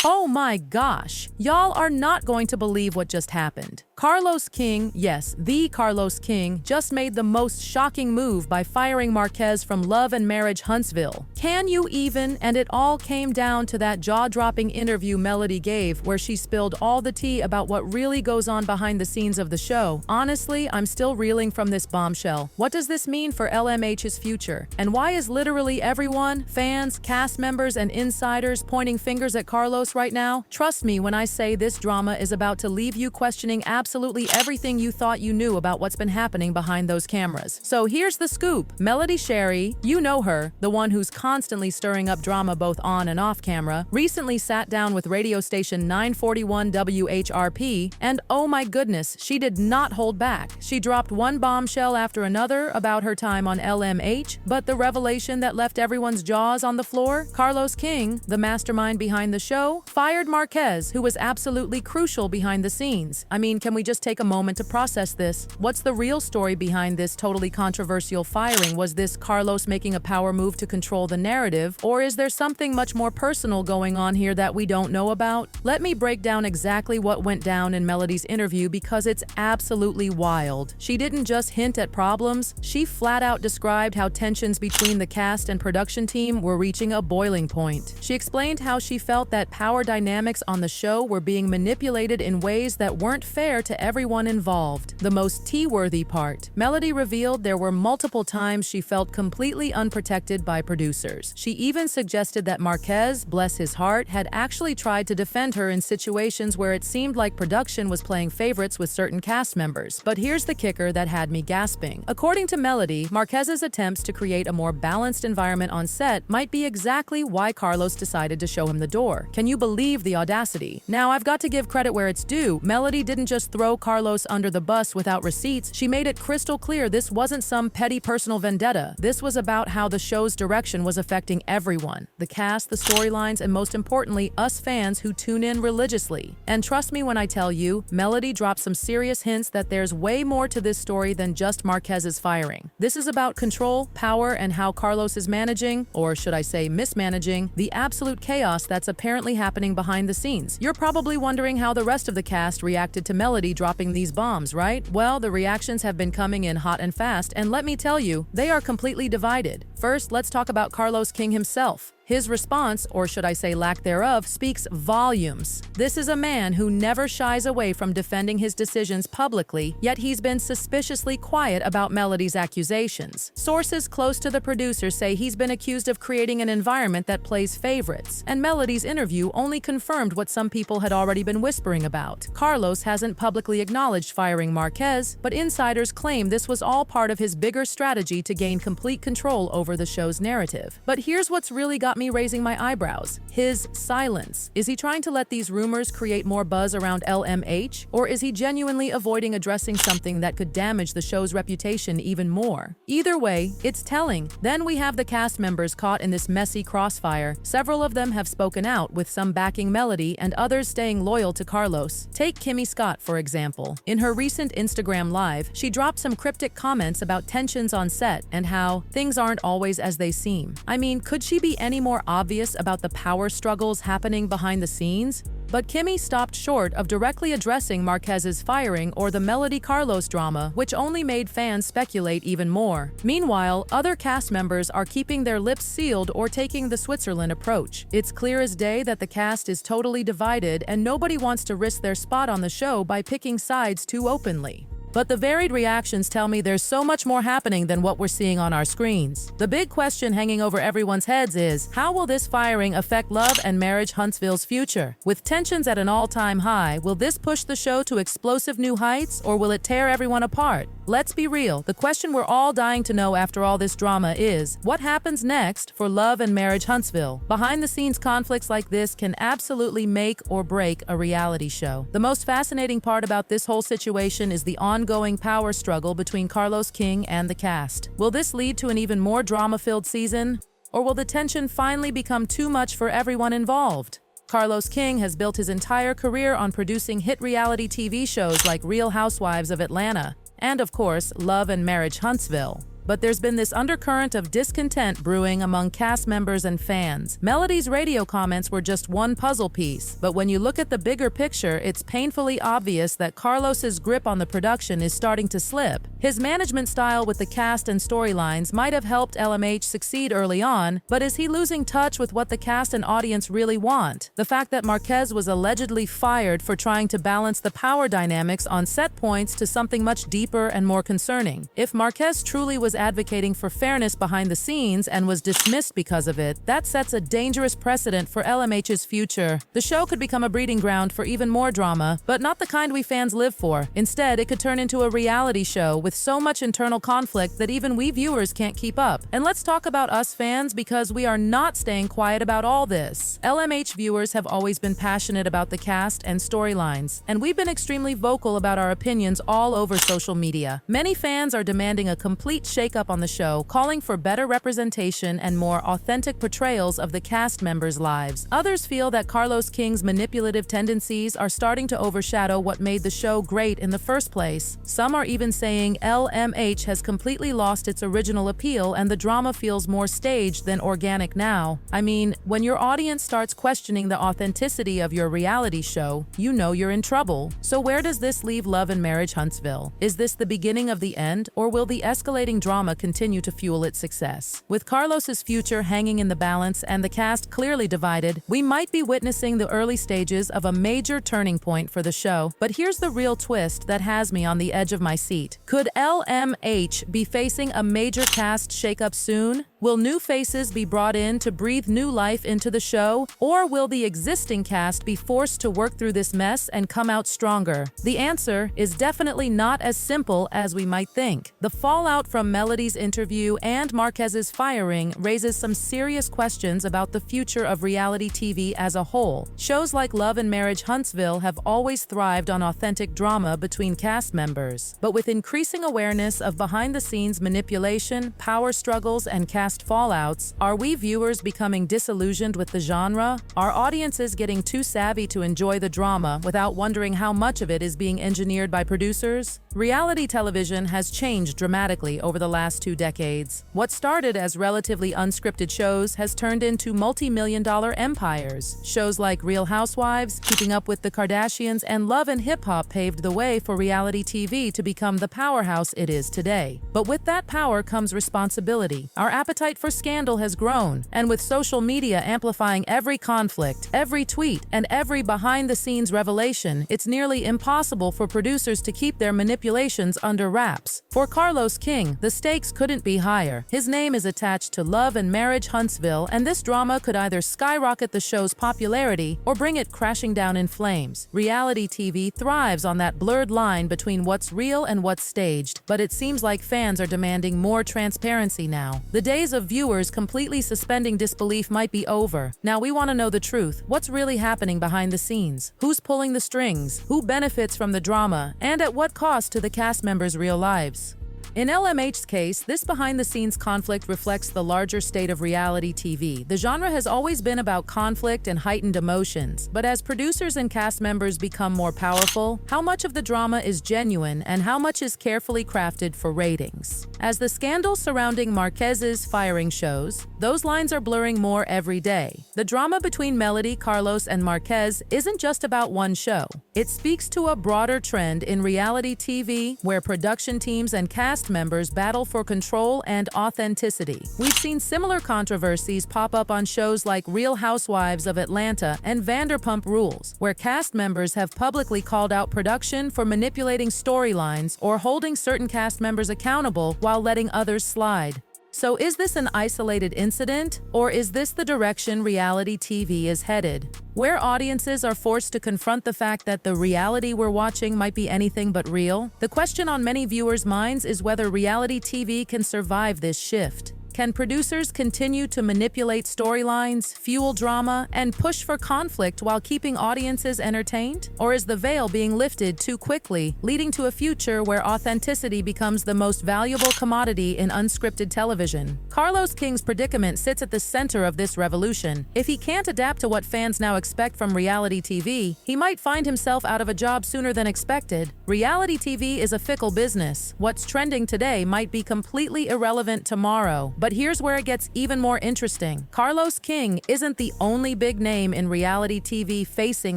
Oh my gosh, y'all are not going to believe what just happened. Carlos King, yes, the Carlos King, just made the most shocking move by firing Marquez from Love and Marriage Huntsville. Can you even? And it all came down to that jaw-dropping interview Melody gave where she spilled all the tea about what really goes on behind the scenes of the show. Honestly, I'm still reeling from this bombshell. What does this mean for LMH's future? And why is literally everyone, fans, cast members, and insiders pointing fingers at Carlos right now? Trust me when I say this drama is about to leave you questioning absolutely everything you thought you knew about what's been happening behind those cameras. So here's the scoop. Melody Shari, you know her, the one who's constantly stirring up drama both on and off camera, recently sat down with radio station 941 WHRP, and oh my goodness, she did not hold back. She dropped one bombshell after another about her time on LMH, but the revelation that left everyone's jaws on the floor? Carlos King, the mastermind behind the show, fired Marquez, who was absolutely crucial behind the scenes. I mean, can we just take a moment to process this? What's the real story behind this totally controversial firing? Was this Carlos making a power move to control the narrative, or is there something much more personal going on here that we don't know about? Let me break down exactly what went down in Melody's interview because it's absolutely wild. She didn't just hint at problems, she flat out described how tensions between the cast and production team were reaching a boiling point. She explained how she felt that power dynamics on the show were being manipulated in ways that weren't fair to everyone involved. The most tea-worthy part, Melody revealed there were multiple times she felt completely unprotected by producers. She even suggested that Marquez, bless his heart, had actually tried to defend her in situations where it seemed like production was playing favorites with certain cast members. But here's the kicker that had me gasping. According to Melody, Marquez's attempts to create a more balanced environment on set might be exactly why Carlos decided to show him the door. Can you believe the audacity? Now, I've got to give credit where it's due. Melody didn't just throw Carlos under the bus without receipts. She made it crystal clear this wasn't some petty personal vendetta. This was about how the show's direction was affecting everyone. The cast, the storylines, and most importantly, us fans who tune in religiously. And trust me when I tell you, Melody dropped some serious hints that there's way more to this story than just Marquez's firing. This is about control, power, and how Carlos is managing, or should I say mismanaging, the absolute chaos that's apparently happening behind the scenes. You're probably wondering how the rest of the cast reacted to Melody dropping these bombs, right? Well, the reactions have been coming in hot and fast, and let me tell you, they are completely divided. First, let's talk about Carlos King himself. His response, or should I say lack thereof, speaks volumes. This is a man who never shies away from defending his decisions publicly, yet he's been suspiciously quiet about Melody's accusations. Sources close to the producer say he's been accused of creating an environment that plays favorites, and Melody's interview only confirmed what some people had already been whispering about. Carlos hasn't publicly acknowledged firing Marquez, but insiders claim this was all part of his bigger strategy to gain complete control over the show's narrative. But here's what's really got me raising my eyebrows. His silence. Is he trying to let these rumors create more buzz around LMH? Or is he genuinely avoiding addressing something that could damage the show's reputation even more? Either way, it's telling. Then we have the cast members caught in this messy crossfire. Several of them have spoken out, with some backing Melody and others staying loyal to Carlos. Take Kimmi Scott, for example. In her recent Instagram Live, she dropped some cryptic comments about tensions on set and how things aren't always as they seem. I mean, could she be any more obvious about the power struggles happening behind the scenes? But Kimmi stopped short of directly addressing Marquez's firing or the Melody Carlos drama, which only made fans speculate even more. Meanwhile, other cast members are keeping their lips sealed or taking the Switzerland approach. It's clear as day that the cast is totally divided and nobody wants to risk their spot on the show by picking sides too openly. But the varied reactions tell me there's so much more happening than what we're seeing on our screens. The big question hanging over everyone's heads is, how will this firing affect Love and Marriage Huntsville's future? With tensions at an all-time high, will this push the show to explosive new heights, or will it tear everyone apart? Let's be real, the question we're all dying to know after all this drama is, what happens next for Love and Marriage Huntsville? Behind-the-scenes conflicts like this can absolutely make or break a reality show. The most fascinating part about this whole situation is the ongoing power struggle between Carlos King and the cast. Will this lead to an even more drama-filled season? Or will the tension finally become too much for everyone involved? Carlos King has built his entire career on producing hit reality TV shows like Real Housewives of Atlanta and, of course, Love and Marriage Huntsville. but there's been this undercurrent of discontent brewing among cast members and fans. Melody's radio comments were just one puzzle piece, but when you look at the bigger picture, it's painfully obvious that Carlos's grip on the production is starting to slip. His management style with the cast and storylines might have helped LMH succeed early on, but is he losing touch with what the cast and audience really want? The fact that Marquez was allegedly fired for trying to balance the power dynamics on set points to something much deeper and more concerning. If Marquez truly was advocating for fairness behind the scenes and was dismissed because of it, that sets a dangerous precedent for LMH's future. The show could become a breeding ground for even more drama, but not the kind we fans live for. Instead, it could turn into a reality show with so much internal conflict that even we viewers can't keep up. And let's talk about us fans, because we are not staying quiet about all this. LMH viewers have always been passionate about the cast and storylines, and we've been extremely vocal about our opinions all over social media. Many fans are demanding a complete shakeup on the show, calling for better representation and more authentic portrayals of the cast members' lives. Others feel that Carlos King's manipulative tendencies are starting to overshadow what made the show great in the first place. Some are even saying LMH has completely lost its original appeal and the drama feels more staged than organic now. I mean, when your audience starts questioning the authenticity of your reality show, you know you're in trouble. So where does this leave Love and Marriage Huntsville? Is this the beginning of the end, or will the escalating drama continue to fuel its success? With Carlos's future hanging in the balance and the cast clearly divided, we might be witnessing the early stages of a major turning point for the show. But here's the real twist that has me on the edge of my seat. Could LMH be facing a major cast shakeup soon? Will new faces be brought in to breathe new life into the show, or will the existing cast be forced to work through this mess and come out stronger? The answer is definitely not as simple as we might think. The fallout from Melody's interview and Marquez's firing raises some serious questions about the future of reality TV as a whole. Shows like Love and Marriage Huntsville have always thrived on authentic drama between cast members. But with increasing awareness of behind-the-scenes manipulation, power struggles, and cast fallouts, are we viewers becoming disillusioned with the genre? Are audiences getting too savvy to enjoy the drama without wondering how much of it is being engineered by producers? Reality television has changed dramatically over the last 2 decades. What started as relatively unscripted shows has turned into multi-million-dollar empires. Shows like Real Housewives, Keeping Up with the Kardashians, and Love and Hip Hop paved the way for reality TV to become the powerhouse it is today. But with that power comes responsibility. Our appetite for scandal has grown, and with social media amplifying every conflict, every tweet, and every behind-the-scenes revelation, it's nearly impossible for producers to keep their manipulations under wraps. For Carlos King, the stakes couldn't be higher. His name is attached to Love and Marriage Huntsville, and this drama could either skyrocket the show's popularity or bring it crashing down in flames. Reality TV thrives on that blurred line between what's real and what's staged, but it seems like fans are demanding more transparency now. The days of viewers completely suspending disbelief might be over. Now we want to know the truth. What's really happening behind the scenes? Who's pulling the strings? Who benefits from the drama? And at what cost to the cast members' real lives? In LMH's case, this behind-the-scenes conflict reflects the larger state of reality TV. The genre has always been about conflict and heightened emotions, but as producers and cast members become more powerful, how much of the drama is genuine and how much is carefully crafted for ratings? As the scandal surrounding Marquez's firing shows, those lines are blurring more every day. The drama between Melody, Carlos, and Marquez isn't just about one show. It speaks to a broader trend in reality TV where production teams and cast members battle for control and authenticity. We've seen similar controversies pop up on shows like Real Housewives of Atlanta and Vanderpump Rules, where cast members have publicly called out production for manipulating storylines or holding certain cast members accountable while letting others slide. So is this an isolated incident, or is this the direction reality TV is headed, where audiences are forced to confront the fact that the reality we're watching might be anything but real? The question on many viewers' minds is whether reality TV can survive this shift. Can producers continue to manipulate storylines, fuel drama, and push for conflict while keeping audiences entertained? Or is the veil being lifted too quickly, leading to a future where authenticity becomes the most valuable commodity in unscripted television? Carlos King's predicament sits at the center of this revolution. If he can't adapt to what fans now expect from reality TV, he might find himself out of a job sooner than expected. Reality TV is a fickle business. What's trending today might be completely irrelevant tomorrow. But here's where it gets even more interesting. Carlos King isn't the only big name in reality TV facing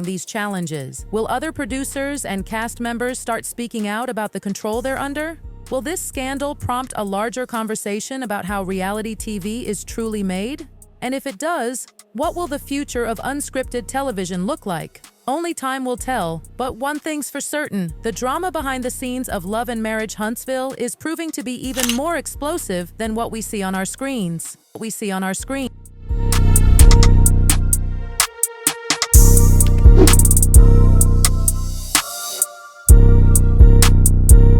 these challenges. Will other producers and cast members start speaking out about the control they're under? Will this scandal prompt a larger conversation about how reality TV is truly made? And if it does, what will the future of unscripted television look like? Only time will tell, but one thing's for certain, the drama behind the scenes of Love and Marriage Huntsville is proving to be even more explosive than what we see on our screens.